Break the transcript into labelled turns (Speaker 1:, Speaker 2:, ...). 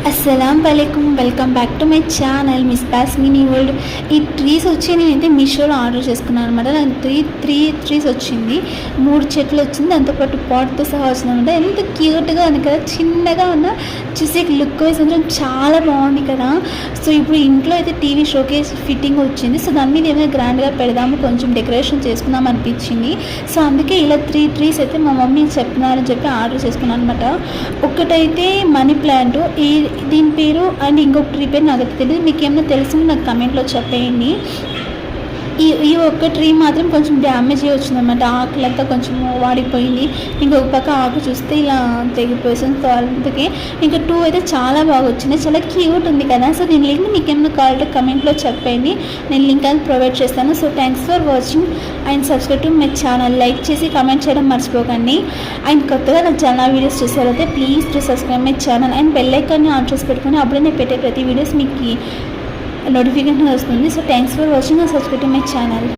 Speaker 1: అస్సలం వాలేకుమ్ welcome back to my channel miss boss mini world. ఈ ట్రీస్ వచ్చి నేనైతే మీషోలో ఆర్డర్ చేసుకున్నాను అనమాట. నాకు త్రీ ట్రీస్ వచ్చింది, 3 చెట్లు వచ్చింది, దాంతోపాటు పాట్తో సహా వచ్చింది అనమాట. ఎంత క్యూట్గా ఉంది కదా, చిన్నగా ఉన్న చూసే లుక్ వైజ్ కొంచెం చాలా బాగుంది కదా. సో ఇప్పుడు ఇంట్లో అయితే టీవీ షోకేస్ ఫిట్టింగ్ వచ్చింది. సో దాని మీద ఏమైనా గ్రాండ్గా పెడదాము, కొంచెం డెకరేషన్ చేసుకుందాం అనిపించింది. సో అందుకే ఇలా 3 ట్రీస్ అయితే మా మమ్మీ చెప్పినారని చెప్పి ఆర్డర్ చేసుకున్నాను అనమాట. ఒకటైతే మనీ ప్లాంట్, దీని పేరు అండ్ ఇంకొక ట్రీ పేరు నాకు తెలియదు. మీకు ఏమైనా తెలిసింది నాకు కమెంట్లో చెప్పేయండి. ఈ ఒక్క ట్రీ మాత్రం కొంచెం డ్యామేజ్ వచ్చిందన్నమాట, ఆకులంతా కొంచెం వాడిపోయింది. ఇంకొక పక్క ఆకు చూస్తే ఇలా తెగిపోయింది. సో అందుకే ఇంకా 2 అయితే చాలా బాగా వచ్చినాయి, చాలా క్యూట్ ఉంది కదా. సో దీని లింక్ మీకు ఏమైనా కావాలంటే కమెంట్లో చెప్పండి, నేను లింక్ అనేది ప్రొవైడ్ చేస్తాను. So thanks for watching and subscribe to my channel. Like చేసి కమెంట్ చేయడం మర్చిపోకండి. అండ్ కొత్తగా నా ఛానల్ వీడియోస్ చూసారైతే please to subscribe my channel and bell ఐకాన్ని ఆన్ చేసి పెట్టుకొని అప్పుడే నేను పెట్టే ప్రతి వీడియోస్ మీకు నోటిఫికేషన్ వస్తుంది. So thanks for watching and subscribe to my channel.